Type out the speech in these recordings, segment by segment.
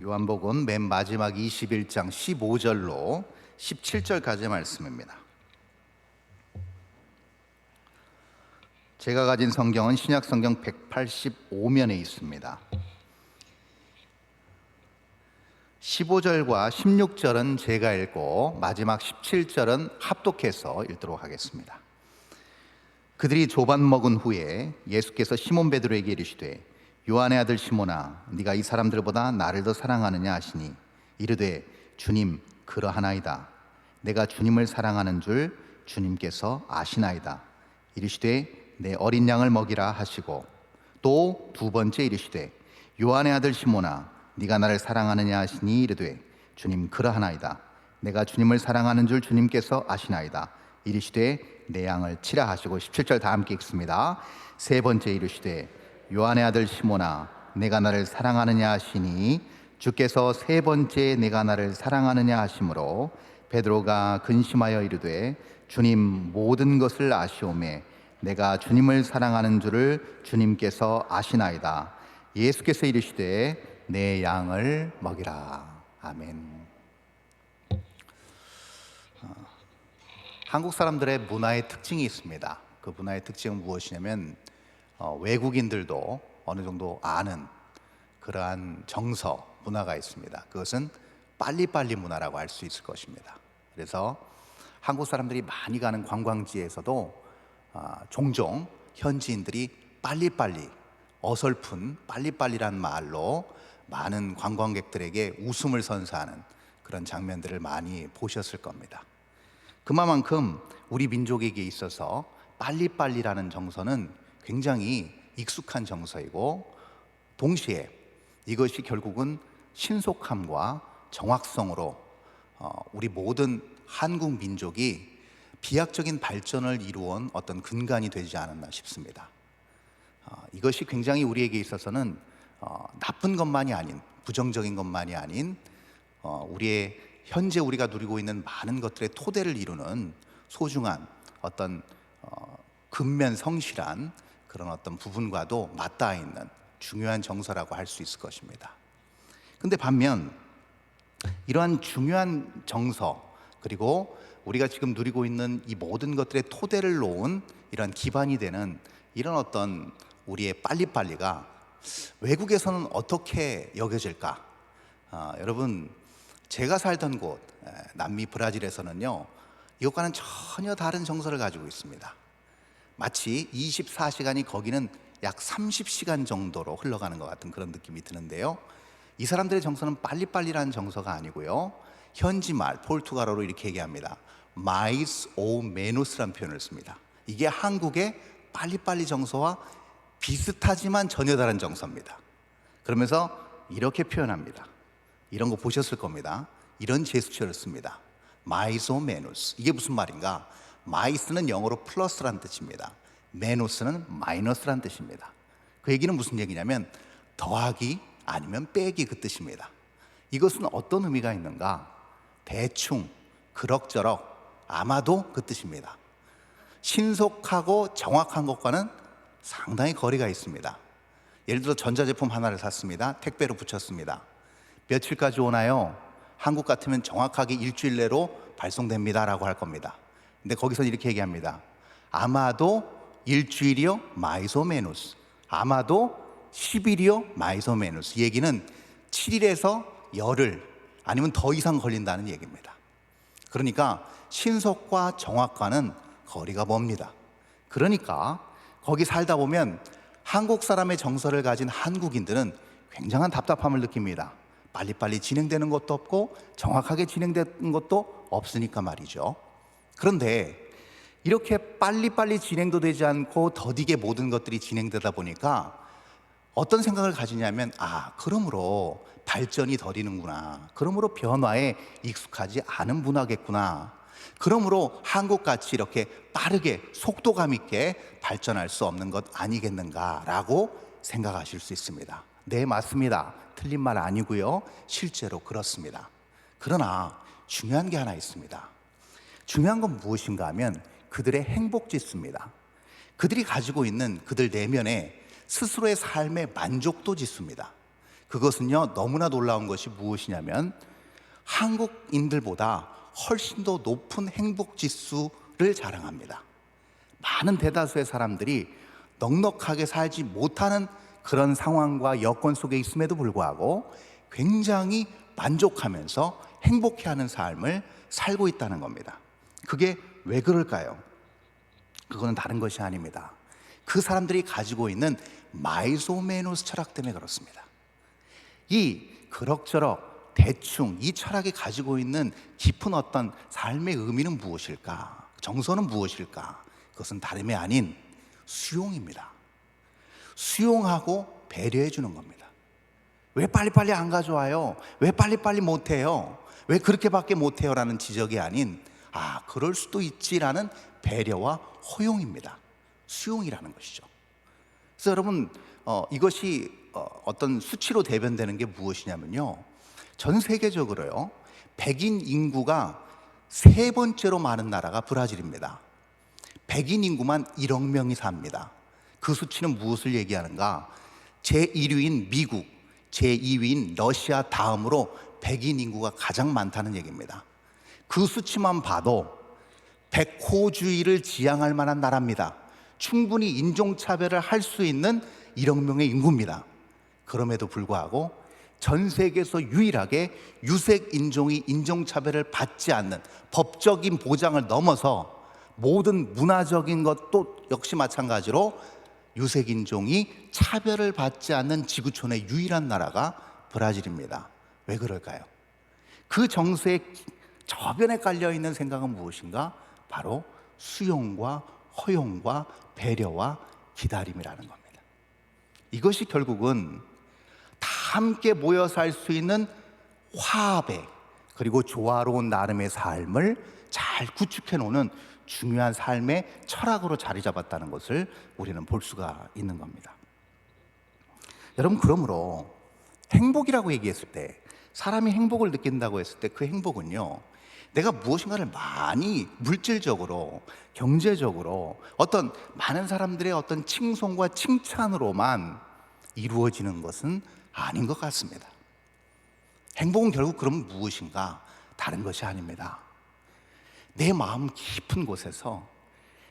요한복음 맨 마지막 21장 15절로 17절까지의 말씀입니다. 제가 가진 성경은 신약 성경 185면에 있습니다. 15절과 16절은 제가 읽고 마지막 17절은 합독해서 읽도록 하겠습니다. 그들이 조반 먹은 후에 예수께서 시몬 베드로에게 이르시되 요한의 아들 시몬아, 네가 이 사람들보다 나를 더 사랑하느냐 하시니 이르되 주님, 그러하나이다. 내가 주님을 사랑하는 줄 주님께서 아시나이다. 이르시되 내 어린 양을 먹이라 하시고 또 두 번째 이르시되 요한의 아들 시몬아, 네가 나를 사랑하느냐 하시니 이르되 주님, 그러하나이다. 내가 주님을 사랑하는 줄 주님께서 아시나이다. 이르시되 내 양을 치라 하시고 17절 다 함께 읽습니다. 세 번째 이르시되 요한의 아들 시몬아, 내가 나를 사랑하느냐 하시니 주께서 세 번째 내가 나를 사랑하느냐 하심으로 베드로가 근심하여 이르되 주님, 모든 것을 아시오매 내가 주님을 사랑하는 줄을 주님께서 아시나이다. 예수께서 이르시되 내 양을 먹이라. 아멘. 한국 사람들의 문화의 특징이 있습니다. 그 문화의 특징은 무엇이냐면 외국인들도 어느 정도 아는 그러한 정서, 문화가 있습니다. 그것은 빨리빨리 문화라고 할 수 있을 것입니다. 그래서 한국 사람들이 많이 가는 관광지에서도 종종 현지인들이 빨리빨리, 어설픈 빨리빨리란 말로 많은 관광객들에게 웃음을 선사하는 그런 장면들을 많이 보셨을 겁니다. 그만큼 우리 민족에게 있어서 빨리빨리라는 정서는 굉장히 익숙한 정서이고 동시에 이것이 결국은 신속함과 정확성으로 우리 모든 한국 민족이 비약적인 발전을 이루어온 어떤 근간이 되지 않았나 싶습니다. 이것이 굉장히 우리에게 있어서는 나쁜 것만이 아닌, 부정적인 것만이 아닌 우리의 현재 우리가 누리고 있는 많은 것들의 토대를 이루는 소중한 어떤 근면 성실한 그런 어떤 부분과도 맞닿아 있는 중요한 정서라고 할 수 있을 것입니다. 근데 반면 이러한 중요한 정서, 그리고 우리가 지금 누리고 있는 이 모든 것들의 토대를 놓은 이런 기반이 되는 이런 어떤 우리의 빨리빨리가 외국에서는 어떻게 여겨질까? 여러분, 제가 살던 곳 남미 브라질에서는요, 이것과는 전혀 다른 정서를 가지고 있습니다. 마치 24시간이 거기는 약 30시간 정도로 흘러가는 것 같은 그런 느낌이 드는데요, 이 사람들의 정서는 빨리빨리라는 정서가 아니고요, 현지말 포르투갈어로 이렇게 얘기합니다. mais ou menos라는 표현을 씁니다. 이게 한국의 빨리빨리 정서와 비슷하지만 전혀 다른 정서입니다. 그러면서 이렇게 표현합니다. 이런 거 보셨을 겁니다. 이런 제스처를 씁니다. mais ou menos. 이게 무슨 말인가? 마이스는 영어로 플러스란 뜻입니다. 메노스는 마이너스란 뜻입니다. 그 얘기는 무슨 얘기냐면 더하기 아니면 빼기, 그 뜻입니다. 이것은 어떤 의미가 있는가? 대충, 그럭저럭, 아마도, 그 뜻입니다. 신속하고 정확한 것과는 상당히 거리가 있습니다. 예를 들어 전자제품 하나를 샀습니다. 택배로 붙였습니다. 며칠까지 오나요? 한국 같으면 정확하게 일주일 내로 발송됩니다 라고 할 겁니다. 근데 거기서 이렇게 얘기합니다. 아마도 일주일이요 마이소메누스, 아마도 10일이요 마이소메누스. 이 얘기는 7일에서 열흘 아니면 더 이상 걸린다는 얘기입니다. 그러니까 신속과 정확과는 거리가 멉니다. 그러니까 거기 살다 보면 한국 사람의 정서를 가진 한국인들은 굉장한 답답함을 느낍니다. 빨리빨리 진행되는 것도 없고 정확하게 진행되는 것도 없으니까 말이죠. 그런데 이렇게 빨리빨리 진행도 되지 않고 더디게 모든 것들이 진행되다 보니까 어떤 생각을 가지냐면, 그러므로 발전이 더디는구나, 그러므로 변화에 익숙하지 않은 문화겠구나, 그러므로 한국같이 이렇게 빠르게 속도감 있게 발전할 수 없는 것 아니겠는가라고 생각하실 수 있습니다. 네, 맞습니다. 틀린 말 아니고요, 실제로 그렇습니다. 그러나 중요한 게 하나 있습니다. 중요한 건 무엇인가 하면 그들의 행복지수입니다. 그들이 가지고 있는 그들 내면에 스스로의 삶의 만족도 지수입니다. 그것은요, 너무나 놀라운 것이 무엇이냐면 한국인들보다 훨씬 더 높은 행복 지수를 자랑합니다. 많은 대다수의 사람들이 넉넉하게 살지 못하는 그런 상황과 여건 속에 있음에도 불구하고 굉장히 만족하면서 행복해하는 삶을 살고 있다는 겁니다. 그게 왜 그럴까요? 그거는 다른 것이 아닙니다. 그 사람들이 가지고 있는 마이소메노스 철학 때문에 그렇습니다. 이 그럭저럭 대충 이 철학이 가지고 있는 깊은 어떤 삶의 의미는 무엇일까? 정서는 무엇일까? 그것은 다름이 아닌 수용입니다. 수용하고 배려해 주는 겁니다. 왜 빨리빨리 안 가져와요? 왜 빨리빨리 못해요? 왜 그렇게밖에 못해요? 라는 지적이 아닌 그럴 수도 있지라는 배려와 허용입니다. 수용이라는 것이죠. 그래서 여러분 이것이 어떤 수치로 대변되는 게 무엇이냐면요, 전 세계적으로요, 백인 인구가 세 번째로 많은 나라가 브라질입니다. 백인 인구만 1억 명이 삽니다. 그 수치는 무엇을 얘기하는가? 제1위인 미국, 제2위인 러시아 다음으로 백인 인구가 가장 많다는 얘기입니다. 그 수치만 봐도 백호주의를 지향할 만한 나라입니다. 충분히 인종차별을 할 수 있는 1억 명의 인구입니다. 그럼에도 불구하고 전 세계에서 유일하게 유색 인종이 인종차별을 받지 않는 법적인 보장을 넘어서 모든 문화적인 것도 역시 마찬가지로 유색 인종이 차별을 받지 않는 지구촌의 유일한 나라가 브라질입니다. 왜 그럴까요? 그 정서의 저변에 깔려있는 생각은 무엇인가? 바로 수용과 허용과 배려와 기다림이라는 겁니다. 이것이 결국은 다 함께 모여 살 수 있는 화합의 그리고 조화로운 나름의 삶을 잘 구축해 놓는 중요한 삶의 철학으로 자리 잡았다는 것을 우리는 볼 수가 있는 겁니다. 여러분, 그러므로 행복이라고 얘기했을 때, 사람이 행복을 느낀다고 했을 때 그 행복은요, 내가 무엇인가를 많이 물질적으로, 경제적으로, 어떤 많은 사람들의 어떤 칭송과 칭찬으로만 이루어지는 것은 아닌 것 같습니다. 행복은 결국 그럼 무엇인가? 다른 것이 아닙니다. 내 마음 깊은 곳에서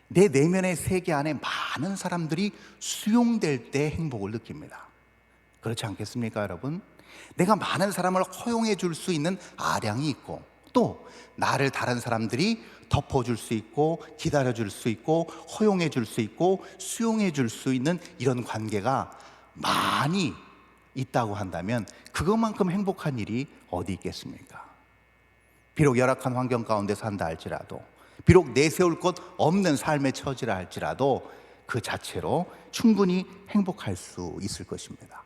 내 내면의 세계 안에 많은 사람들이 수용될 때 행복을 느낍니다. 그렇지 않겠습니까, 여러분? 내가 많은 사람을 허용해 줄 수 있는 아량이 있고, 또 나를 다른 사람들이 덮어줄 수 있고, 기다려줄 수 있고, 허용해 줄 수 있고, 수용해 줄 수 있는 이런 관계가 많이 있다고 한다면 그것만큼 행복한 일이 어디 있겠습니까? 비록 열악한 환경 가운데 산다 할지라도, 비록 내세울 것 없는 삶의 처지라 할지라도 그 자체로 충분히 행복할 수 있을 것입니다.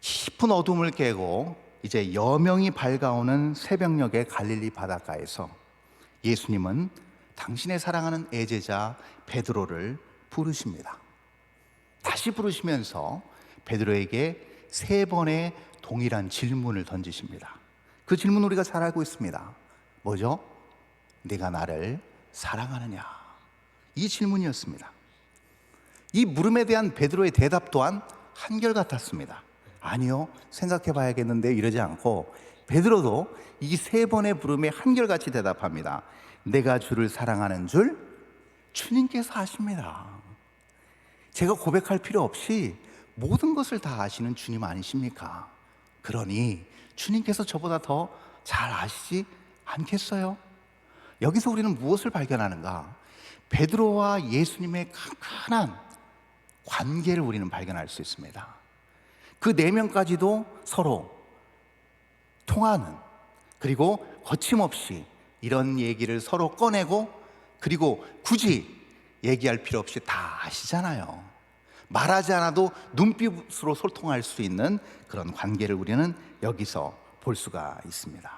깊은 어둠을 깨고 이제 여명이 밝아오는 새벽녘의 갈릴리 바닷가에서 예수님은 당신의 사랑하는 애제자 베드로를 부르십니다. 다시 부르시면서 베드로에게 세 번의 동일한 질문을 던지십니다. 그 질문 우리가 잘 알고 있습니다. 뭐죠? 네가 나를 사랑하느냐? 이 질문이었습니다. 이 물음에 대한 베드로의 대답 또한 한결같았습니다. 아니요, 생각해 봐야겠는데 이러지 않고 베드로도 이 세 번의 부름에 한결같이 대답합니다. 내가 주를 사랑하는 줄 주님께서 아십니다. 제가 고백할 필요 없이 모든 것을 다 아시는 주님 아니십니까? 그러니 주님께서 저보다 더 잘 아시지 않겠어요? 여기서 우리는 무엇을 발견하는가? 베드로와 예수님의 끈끈한 관계를 우리는 발견할 수 있습니다. 그 내면까지도 서로 통하는, 그리고 거침없이 이런 얘기를 서로 꺼내고, 그리고 굳이 얘기할 필요 없이 다 아시잖아요. 말하지 않아도 눈빛으로 소통할 수 있는 그런 관계를 우리는 여기서 볼 수가 있습니다.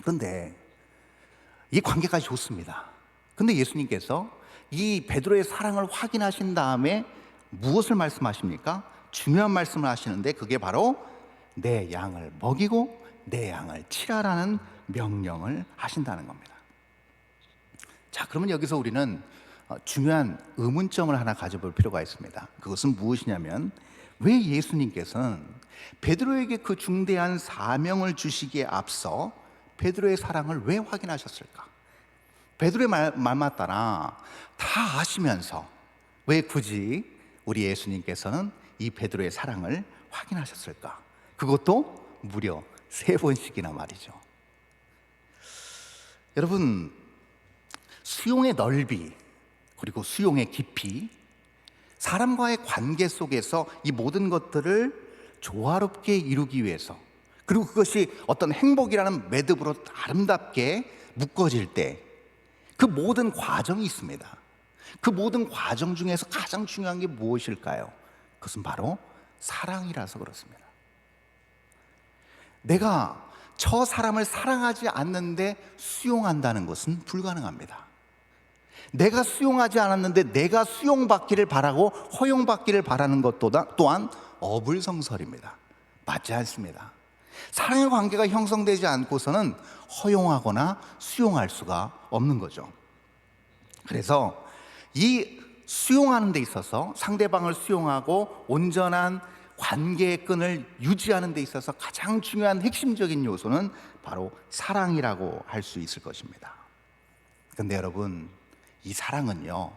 그런데 이 관계까지 좋습니다. 근데 예수님께서 이 베드로의 사랑을 확인하신 다음에 무엇을 말씀하십니까? 중요한 말씀을 하시는데 그게 바로 내 양을 먹이고 내 양을 치라라는 명령을 하신다는 겁니다. 자, 그러면 여기서 우리는 중요한 의문점을 하나 가져볼 필요가 있습니다. 그것은 무엇이냐면, 왜 예수님께서는 베드로에게 그 중대한 사명을 주시기에 앞서 베드로의 사랑을 왜 확인하셨을까? 베드로의 말만 따라 다 아시면서 왜 굳이 우리 예수님께서는 이 베드로의 사랑을 확인하셨을까? 그것도 무려 3번씩이나 말이죠. 여러분, 수용의 넓이 그리고 수용의 깊이, 사람과의 관계 속에서 이 모든 것들을 조화롭게 이루기 위해서, 그리고 그것이 어떤 행복이라는 매듭으로 아름답게 묶어질 때 그 모든 과정이 있습니다. 그 모든 과정 중에서 가장 중요한 게 무엇일까요? 그것은 바로 사랑이라서 그렇습니다. 내가 저 사람을 사랑하지 않는데 수용한다는 것은 불가능합니다. 내가 수용하지 않았는데 내가 수용받기를 바라고 허용받기를 바라는 것 또한 어불성설입니다. 맞지 않습니다. 사랑의 관계가 형성되지 않고서는 허용하거나 수용할 수가 없는 거죠. 그래서 이 수용하는 데 있어서, 상대방을 수용하고 온전한 관계의 끈을 유지하는 데 있어서 가장 중요한 핵심적인 요소는 바로 사랑이라고 할 수 있을 것입니다. 그런데 여러분, 이 사랑은요,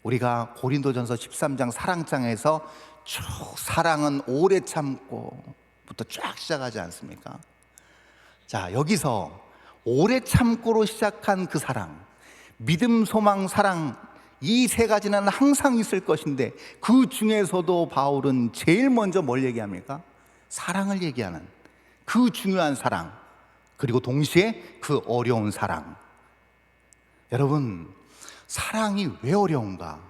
우리가 고린도전서 13장 사랑장에서 쭉 사랑은 오래 참고 부터 쫙 시작하지 않습니까? 자, 여기서 오래 참고로 시작한 그 사랑, 믿음, 소망, 사랑, 이 3가지는 항상 있을 것인데 그 중에서도 바울은 제일 먼저 뭘 얘기합니까? 사랑을 얘기하는, 그 중요한 사랑, 그리고 동시에 그 어려운 사랑. 여러분, 사랑이 왜 어려운가?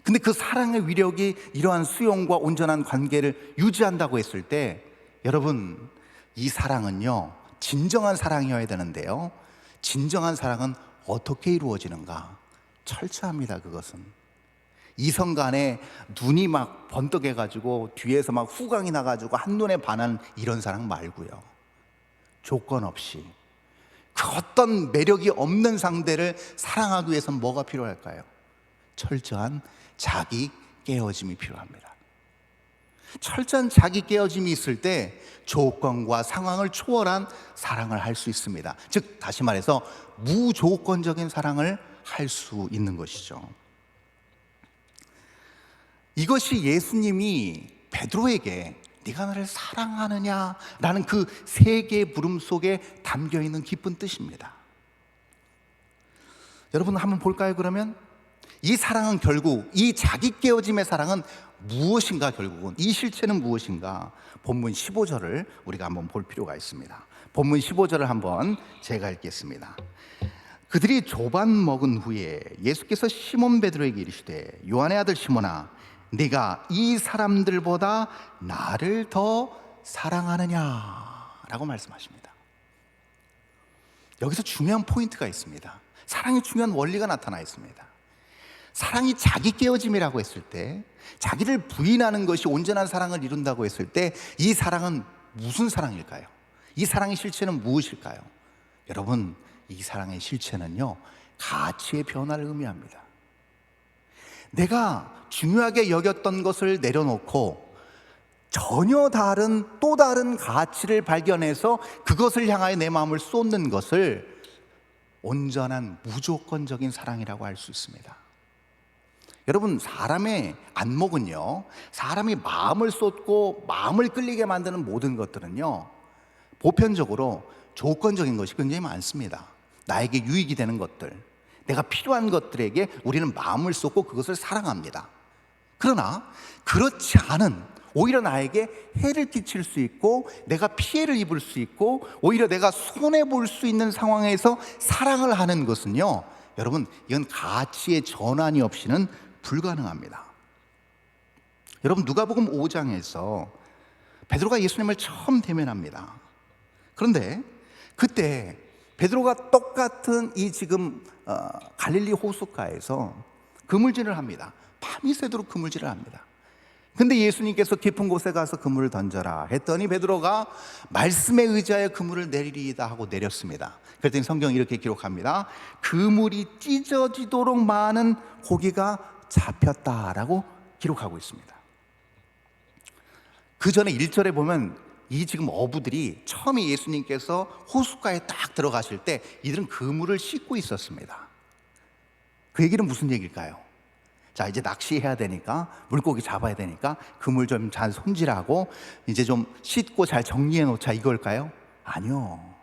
근데 그 사랑의 위력이 이러한 수용과 온전한 관계를 유지한다고 했을 때, 여러분, 이 사랑은요, 진정한 사랑이어야 되는데요, 진정한 사랑은 어떻게 이루어지는가? 철저합니다. 그것은 이성 간에 눈이 막 번뜩해가지고 뒤에서 막 후광이 나가지고 한눈에 반하는 이런 사랑 말고요, 조건 없이 그 어떤 매력이 없는 상대를 사랑하기 위해서는 뭐가 필요할까요? 철저한 자기 깨어짐이 필요합니다. 철저한 자기 깨어짐이 있을 때 조건과 상황을 초월한 사랑을 할 수 있습니다. 즉, 다시 말해서 무조건적인 사랑을 할 수 있는 것이죠. 이것이 예수님이 베드로에게 네가 나를 사랑하느냐라는 그 3개의 물음 속에 담겨있는 깊은 뜻입니다. 여러분, 한번 볼까요? 그러면 이 사랑은 결국, 이 자기 깨어짐의 사랑은 무엇인가? 결국은 이 실체는 무엇인가? 본문 15절을 우리가 한번 볼 필요가 있습니다. 본문 15절을 한번 제가 읽겠습니다. 그들이 조반 먹은 후에 예수께서 시몬 베드로에게 이르시되 요한의 아들 시몬아, 네가 이 사람들보다 나를 더 사랑하느냐? 라고 말씀하십니다. 여기서 중요한 포인트가 있습니다. 사랑의 중요한 원리가 나타나 있습니다. 사랑이 자기 깨어짐이라고 했을 때, 자기를 부인하는 것이 온전한 사랑을 이룬다고 했을 때, 이 사랑은 무슨 사랑일까요? 이 사랑의 실체는 무엇일까요? 여러분, 이 사랑의 실체는요, 가치의 변화를 의미합니다. 내가 중요하게 여겼던 것을 내려놓고 전혀 다른, 또 다른 가치를 발견해서 그것을 향하여 내 마음을 쏟는 것을 온전한 무조건적인 사랑이라고 할 수 있습니다. 여러분, 사람의 안목은요, 사람이 마음을 쏟고 마음을 끌리게 만드는 모든 것들은요, 보편적으로 조건적인 것이 굉장히 많습니다. 나에게 유익이 되는 것들, 내가 필요한 것들에게 우리는 마음을 쏟고 그것을 사랑합니다. 그러나 그렇지 않은, 오히려 나에게 해를 끼칠 수 있고 내가 피해를 입을 수 있고 오히려 내가 손해볼 수 있는 상황에서 사랑을 하는 것은요, 여러분, 이건 가치의 전환이 없이는 불가능합니다. 여러분, 누가복음 5장에서 베드로가 예수님을 처음 대면합니다. 그런데 그때 베드로가 똑같은 이 지금 갈릴리 호숫가에서 그물질을 합니다. 밤이 새도록 그물질을 합니다. 근데 예수님께서 깊은 곳에 가서 그물을 던져라 했더니 베드로가 말씀에 의지하여 그물을 내리리이다 하고 내렸습니다. 그랬더니 성경이 이렇게 기록합니다. 그물이 찢어지도록 많은 고기가 잡혔다라고 기록하고 있습니다. 그 전에 1절에 보면 이 지금 어부들이 처음에 예수님께서 호숫가에 딱 들어가실 때 이들은 그물을 씻고 있었습니다. 그 얘기는 무슨 얘기일까요? 자, 이제 낚시해야 되니까, 물고기 잡아야 되니까 그물 좀 잘 손질하고 이제 좀 씻고 잘 정리해 놓자, 이걸까요? 아니요,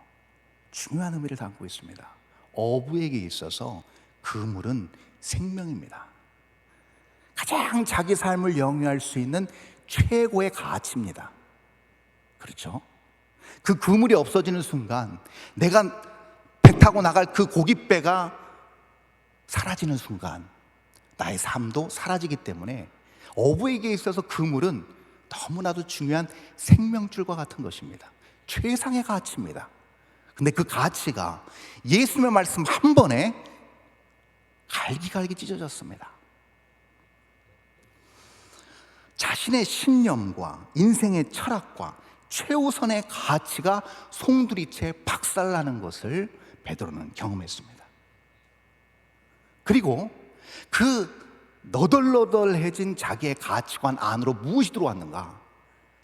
중요한 의미를 담고 있습니다. 어부에게 있어서 그물은 생명입니다. 가장 자기 삶을 영위할 수 있는 최고의 가치입니다. 그렇죠? 그 그물이 없어지는 순간, 내가 배 타고 나갈 그 고깃배가 사라지는 순간 나의 삶도 사라지기 때문에 어부에게 있어서 그물은 너무나도 중요한 생명줄과 같은 것입니다. 최상의 가치입니다. 근데 그 가치가 예수님의 말씀 한 번에 갈기갈기 찢어졌습니다. 자신의 신념과 인생의 철학과 최우선의 가치가 송두리째 박살나는 것을 베드로는 경험했습니다. 그리고 그 너덜너덜해진 자기의 가치관 안으로 무엇이 들어왔는가?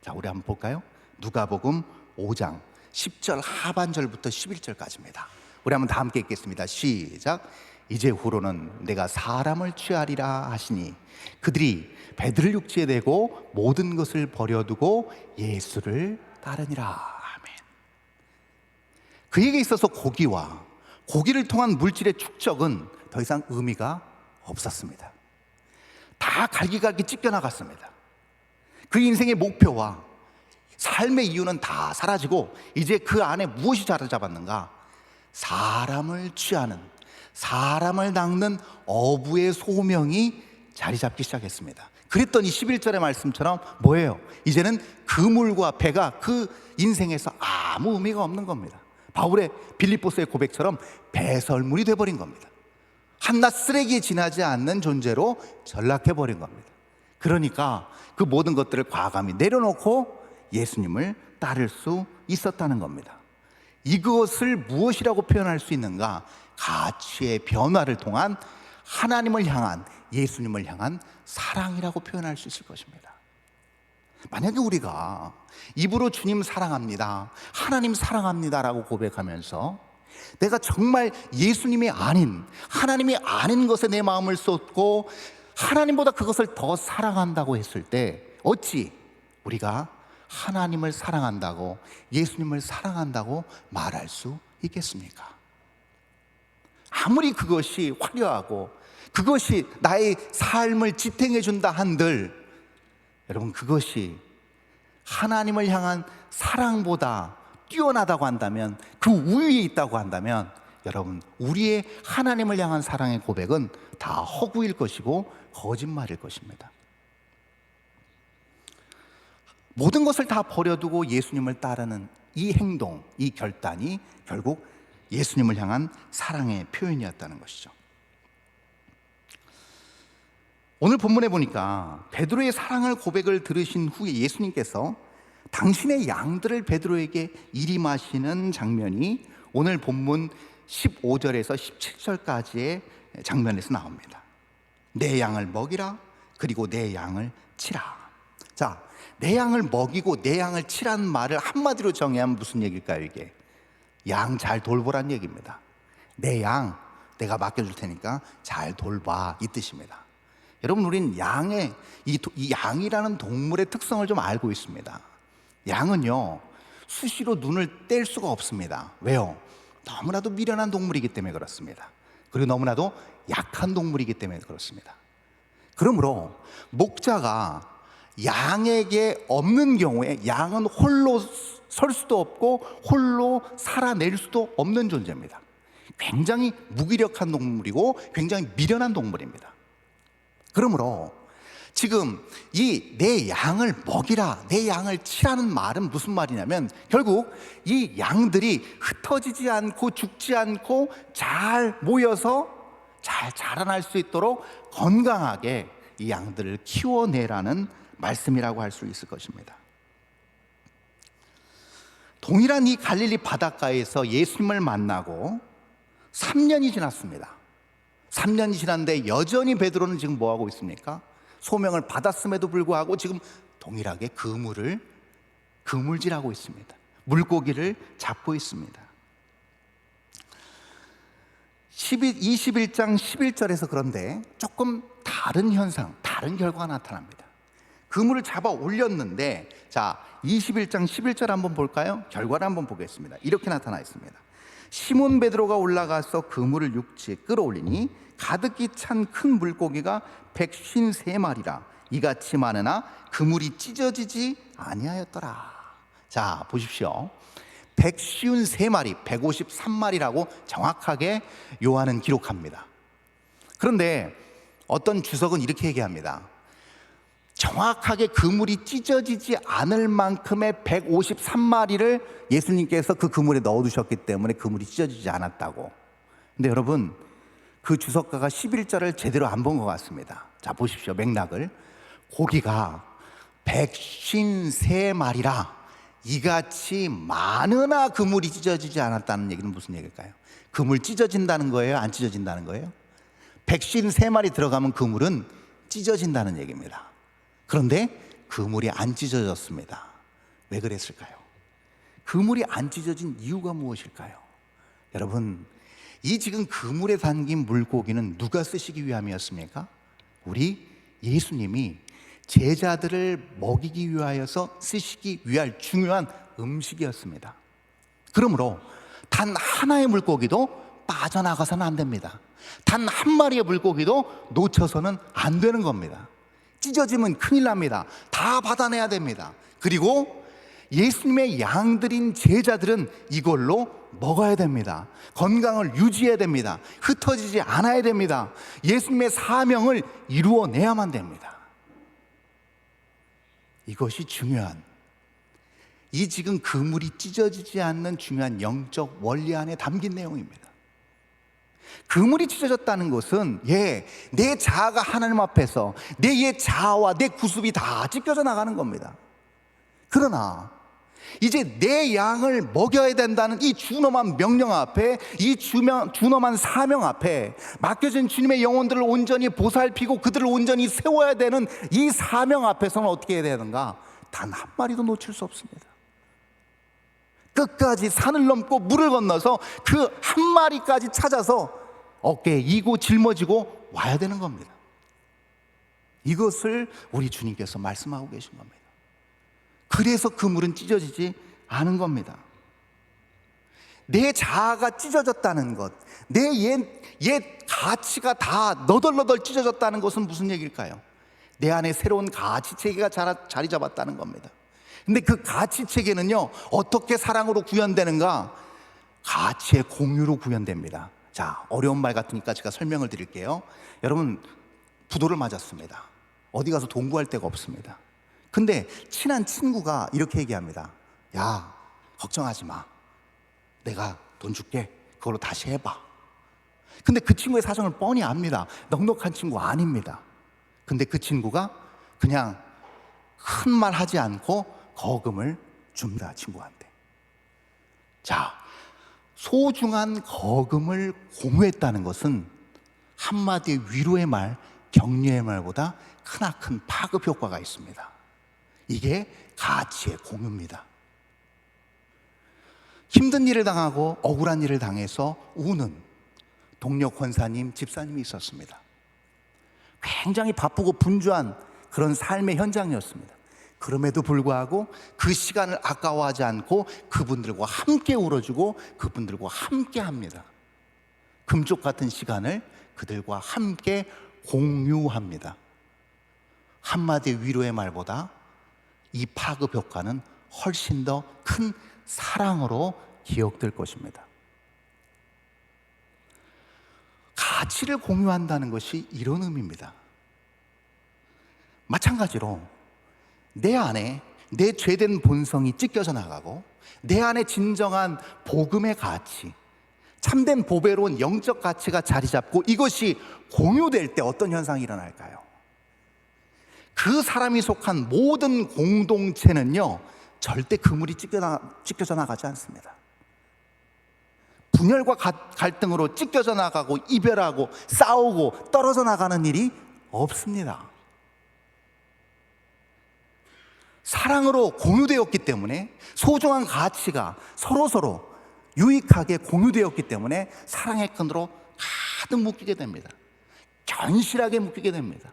자, 우리 한번 볼까요? 누가복음 5장 10절 하반절부터 11절까지입니다. 우리 한번 다 함께 읽겠습니다. 시작. 이제 후로는 내가 사람을 취하리라 하시니 그들이 배들을 육지에 대고 모든 것을 버려두고 예수를 따르니라. 아멘. 그에게 있어서 고기와 고기를 통한 물질의 축적은 더 이상 의미가 없었습니다. 다 갈기갈기 찢겨나갔습니다. 그 인생의 목표와 삶의 이유는 다 사라지고 이제 그 안에 무엇이 자리 잡았는가? 사람을 취하는, 사람을 낚는 어부의 소명이 자리 잡기 시작했습니다. 그랬더니 11절의 말씀처럼 뭐예요? 이제는 그물과 배가 그 인생에서 아무 의미가 없는 겁니다. 바울의 빌립보서의 고백처럼 배설물이 돼버린 겁니다. 한낱 쓰레기에 지나지 않는 존재로 전락해버린 겁니다. 그러니까 그 모든 것들을 과감히 내려놓고 예수님을 따를 수 있었다는 겁니다. 이것을 무엇이라고 표현할 수 있는가? 가치의 변화를 통한 하나님을 향한, 예수님을 향한 사랑이라고 표현할 수 있을 것입니다. 만약에 우리가 입으로 주님 사랑합니다, 하나님 사랑합니다라고 고백하면서 내가 정말 예수님이 아닌, 하나님이 아닌 것에 내 마음을 쏟고 하나님보다 그것을 더 사랑한다고 했을 때 어찌 우리가 하나님을 사랑한다고, 예수님을 사랑한다고 말할 수 있겠습니까? 아무리 그것이 화려하고 그것이 나의 삶을 지탱해 준다 한들, 여러분, 그것이 하나님을 향한 사랑보다 뛰어나다고 한다면, 그 우위에 있다고 한다면, 여러분, 우리의 하나님을 향한 사랑의 고백은 다 허구일 것이고 거짓말일 것입니다. 모든 것을 다 버려두고 예수님을 따르는 이 행동, 이 결단이 결국 예수님을 향한 사랑의 표현이었다는 것이죠. 오늘 본문에 보니까 베드로의 사랑을 고백을 들으신 후에 예수님께서 당신의 양들을 베드로에게 일임하시는 장면이 오늘 본문 15절에서 17절까지의 장면에서 나옵니다. 내 양을 먹이라, 그리고 내 양을 치라. 자, 내 양을 먹이고 내 양을 치라는 말을 한마디로 정의하면 무슨 얘기일까요? 이게 양 잘 돌보란 얘기입니다. 내 양 내가 맡겨줄 테니까 잘 돌봐, 이 뜻입니다. 여러분, 우린 양의 이 양이라는 동물의 특성을 좀 알고 있습니다. 양은요, 수시로 눈을 뗄 수가 없습니다. 왜요? 너무나도 미련한 동물이기 때문에 그렇습니다. 그리고 너무나도 약한 동물이기 때문에 그렇습니다. 그러므로 목자가 양에게 없는 경우에 양은 홀로 설 수도 없고 홀로 살아낼 수도 없는 존재입니다. 굉장히 무기력한 동물이고 굉장히 미련한 동물입니다. 그러므로 지금 이 내 양을 먹이라, 내 양을 치라는 말은 무슨 말이냐면 결국 이 양들이 흩어지지 않고 죽지 않고 잘 모여서 잘 자라날 수 있도록 건강하게 이 양들을 키워내라는 말씀이라고 할 수 있을 것입니다. 동일한 이 갈릴리 바닷가에서 예수님을 만나고 3년이 지났습니다. 3년이 지났는데 여전히 베드로는 지금 뭐하고 있습니까? 소명을 받았음에도 불구하고 지금 동일하게 그물질하고 있습니다. 물고기를 잡고 있습니다. 21장 11절에서 그런데 조금 다른 현상, 다른 결과가 나타납니다. 그물을 잡아 올렸는데, 자, 21장 11절 한번 볼까요? 결과를 한번 보겠습니다. 이렇게 나타나 있습니다. 시몬 베드로가 올라가서 그물을 육지에 끌어올리니 가득히 찬 큰 물고기가 153마리라 이같이 많으나 그물이 찢어지지 아니하였더라. 자, 보십시오. 153마리, 153마리라고 정확하게 요한은 기록합니다. 그런데 어떤 주석은 이렇게 얘기합니다. 정확하게 그물이 찢어지지 않을 만큼의 153마리를 예수님께서 그 그물에 넣어두셨기 때문에 그물이 찢어지지 않았다고. 근데 여러분, 그 주석가가 11절을 제대로 안 본 것 같습니다. 자, 보십시오. 맥락을. 고기가 153마리라 이같이 많으나 그물이 찢어지지 않았다는 얘기는 무슨 얘기일까요? 그물 찢어진다는 거예요? 안 찢어진다는 거예요? 153마리 들어가면 그물은 찢어진다는 얘기입니다. 그런데 그물이 안 찢어졌습니다. 왜 그랬을까요? 그물이 안 찢어진 이유가 무엇일까요? 여러분, 이 지금 그물에 담긴 물고기는 누가 쓰시기 위함이었습니까? 우리 예수님이 제자들을 먹이기 위하여서 쓰시기 위할 중요한 음식이었습니다. 그러므로 단 하나의 물고기도 빠져나가서는 안 됩니다. 단 한 마리의 물고기도 놓쳐서는 안 되는 겁니다. 찢어지면 큰일 납니다. 다 받아내야 됩니다. 그리고 예수님의 양들인 제자들은 이걸로 먹어야 됩니다. 건강을 유지해야 됩니다. 흩어지지 않아야 됩니다. 예수님의 사명을 이루어내야만 됩니다. 이것이 중요한, 이 지금 그물이 찢어지지 않는 중요한 영적 원리 안에 담긴 내용입니다. 그물이 찢어졌다는 것은 내 자아가 하나님 앞에서 내 옛 자아와 내 구습이 다 찢겨져 나가는 겁니다. 그러나 이제 내 양을 먹여야 된다는 이 준엄한 명령 앞에, 이 준엄한 사명 앞에 맡겨진 주님의 영혼들을 온전히 보살피고 그들을 온전히 세워야 되는 이 사명 앞에서는 어떻게 해야 되는가? 단 한 마리도 놓칠 수 없습니다. 끝까지 산을 넘고 물을 건너서 그 한 마리까지 찾아서 어깨에 이고 짊어지고 와야 되는 겁니다. 이것을 우리 주님께서 말씀하고 계신 겁니다. 그래서 그물은 찢어지지 않은 겁니다. 내 자아가 찢어졌다는 것, 내 옛 가치가 다 너덜너덜 찢어졌다는 것은 무슨 얘기일까요? 내 안에 새로운 가치체계가 자리 잡았다는 겁니다. 근데 그 가치체계는요, 어떻게 사랑으로 구현되는가? 가치의 공유로 구현됩니다. 자, 어려운 말 같으니까 제가 설명을 드릴게요. 여러분, 부도를 맞았습니다. 어디 가서 동구할 데가 없습니다. 근데 친한 친구가 이렇게 얘기합니다. 야, 걱정하지 마. 내가 돈 줄게. 그걸로 다시 해봐. 근데 그 친구의 사정을 뻔히 압니다. 넉넉한 친구 아닙니다. 근데 그 친구가 그냥 큰 말 하지 않고 거금을 줍니다, 친구한테. 자, 소중한 거금을 공유했다는 것은 한마디의 위로의 말, 격려의 말보다 크나큰 파급 효과가 있습니다. 이게 가치의 공유입니다. 힘든 일을 당하고 억울한 일을 당해서 우는 동료 권사님, 집사님이 있었습니다. 굉장히 바쁘고 분주한 그런 삶의 현장이었습니다. 그럼에도 불구하고 그 시간을 아까워하지 않고 그분들과 함께 울어주고 그분들과 함께 합니다. 금쪽 같은 시간을 그들과 함께 공유합니다. 한마디의 위로의 말보다 이 파급 효과는 훨씬 더 큰 사랑으로 기억될 것입니다. 가치를 공유한다는 것이 이런 의미입니다. 마찬가지로 내 안에 내 죄된 본성이 찢겨져 나가고 내 안에 진정한 복음의 가치, 참된 보배로운 영적 가치가 자리 잡고 이것이 공유될 때 어떤 현상이 일어날까요? 그 사람이 속한 모든 공동체는요, 절대 그물이 찢겨져 나가지 않습니다. 분열과 갈등으로 찢겨져 나가고 이별하고 싸우고 떨어져 나가는 일이 없습니다. 사랑으로 공유되었기 때문에, 소중한 가치가 서로서로 유익하게 공유되었기 때문에 사랑의 끈으로 가득 묶이게 됩니다. 견실하게 묶이게 됩니다.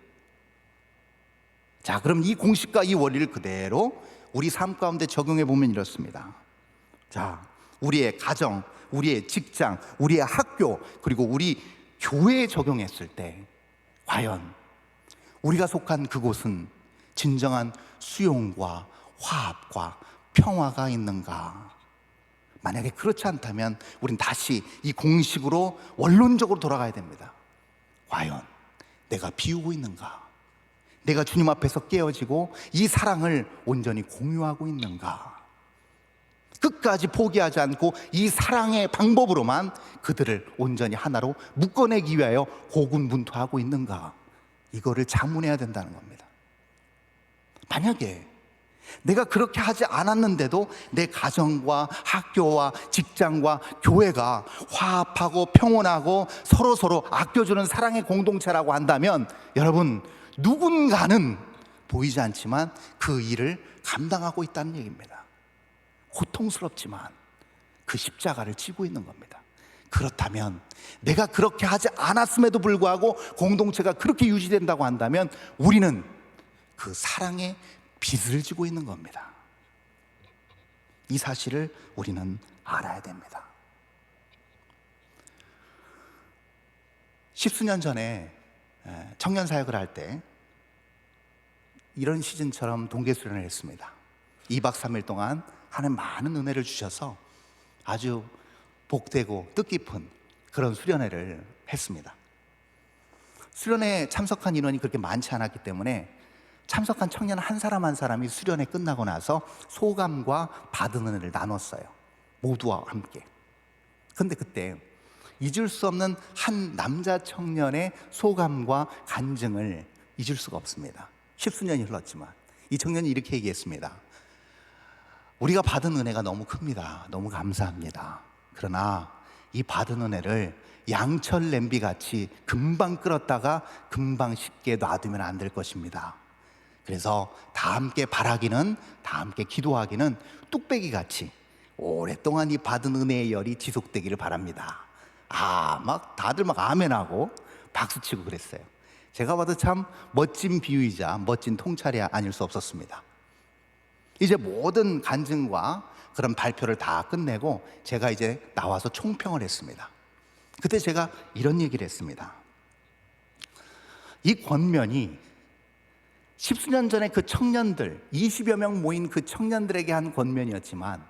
자, 그럼 이 공식과 이 원리를 그대로 우리 삶 가운데 적용해 보면 이렇습니다. 자, 우리의 가정, 우리의 직장, 우리의 학교, 그리고 우리 교회에 적용했을 때 과연 우리가 속한 그곳은 진정한 수용과 화합과 평화가 있는가? 만약에 그렇지 않다면 우린 다시 이 공식으로 원론적으로 돌아가야 됩니다. 과연 내가 비우고 있는가? 내가 주님 앞에서 깨어지고 이 사랑을 온전히 공유하고 있는가? 끝까지 포기하지 않고 이 사랑의 방법으로만 그들을 온전히 하나로 묶어내기 위하여 고군분투하고 있는가? 이거를 자문해야 된다는 겁니다. 만약에 내가 그렇게 하지 않았는데도 내 가정과 학교와 직장과 교회가 화합하고 평온하고 서로서로 아껴주는 사랑의 공동체라고 한다면, 여러분, 누군가는 보이지 않지만 그 일을 감당하고 있다는 얘기입니다. 고통스럽지만 그 십자가를 지고 있는 겁니다. 그렇다면 내가 그렇게 하지 않았음에도 불구하고 공동체가 그렇게 유지된다고 한다면 우리는 그 사랑의 빚을 지고 있는 겁니다. 이 사실을 우리는 알아야 됩니다. 십수년 전에 청년 사역을 할 때 이런 시즌처럼 동계 수련을 했습니다. 2박 3일 동안 하나님 많은 은혜를 주셔서 아주 복되고 뜻깊은 그런 수련회를 했습니다. 수련회에 참석한 인원이 그렇게 많지 않았기 때문에 참석한 청년 한 사람 한 사람이 수련회 끝나고 나서 소감과 받은 은혜를 나눴어요. 모두와 함께. 근데 그때 잊을 수 없는 한 남자 청년의 소감과 간증을 잊을 수가 없습니다. 십수년이 흘렀지만 이 청년이 이렇게 얘기했습니다. 우리가 받은 은혜가 너무 큽니다. 너무 감사합니다. 그러나 이 받은 은혜를 양철 냄비 같이 금방 끓었다가 금방 식게 놔두면 안 될 것입니다. 그래서 다 함께 바라기는, 다 함께 기도하기는 뚝배기 같이 오랫동안 이 받은 은혜의 열이 지속되기를 바랍니다. 막 다들 막 아멘하고 박수치고 그랬어요. 제가 봐도 참 멋진 비유이자 멋진 통찰이 아닐 수 없었습니다. 이제 모든 간증과 그런 발표를 다 끝내고 제가 이제 나와서 총평을 했습니다. 그때 제가 이런 얘기를 했습니다. 이 권면이 십수년 전에 그 청년들, 20여 명 모인 그 청년들에게 한 권면이었지만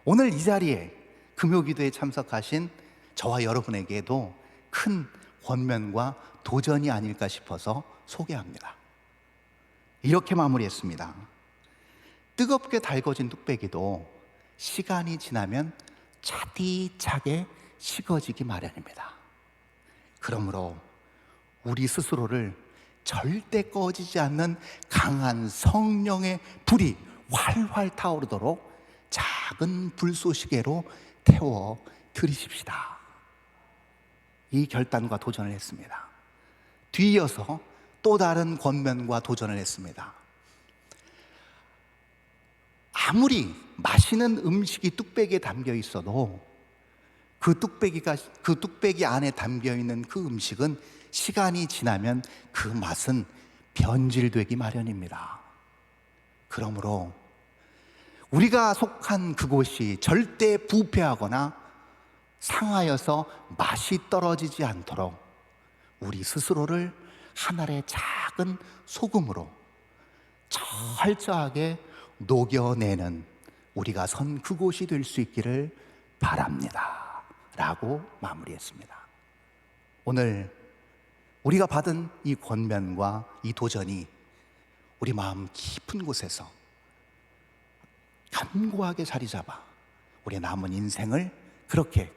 오늘 이 자리에 금요기도에 참석하신 저와 여러분에게도 큰 권면과 도전이 아닐까 싶어서 소개합니다. 이렇게 마무리했습니다. 뜨겁게 달궈진 뚝배기도 시간이 지나면 차디차게 식어지기 마련입니다. 그러므로 우리 스스로를 절대 꺼지지 않는 강한 성령의 불이 활활 타오르도록 작은 불쏘시개로 태워 드리십시다. 이 결단과 도전을 했습니다. 뒤이어서 또 다른 권면과 도전을 했습니다. 아무리 맛있는 음식이 뚝배기에 담겨 있어도 그 뚝배기 안에 담겨 있는 그 음식은 시간이 지나면 그 맛은 변질되기 마련입니다. 그러므로 우리가 속한 그곳이 절대 부패하거나 상하여서 맛이 떨어지지 않도록 우리 스스로를 하나의 작은 소금으로 철저하게 녹여내는 우리가 선 그곳이 될 수 있기를 바랍니다 라고 마무리했습니다. 오늘 우리가 받은 이 권면과 이 도전이 우리 마음 깊은 곳에서 견고하게 자리 잡아 우리의 남은 인생을 그렇게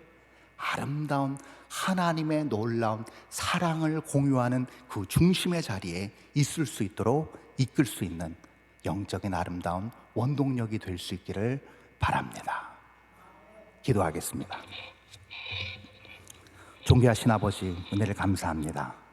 아름다운 하나님의 놀라운 사랑을 공유하는 그 중심의 자리에 있을 수 있도록 이끌 수 있는 영적인 아름다운 원동력이 될 수 있기를 바랍니다. 기도하겠습니다. 존귀하신 아버지, 은혜를 감사합니다.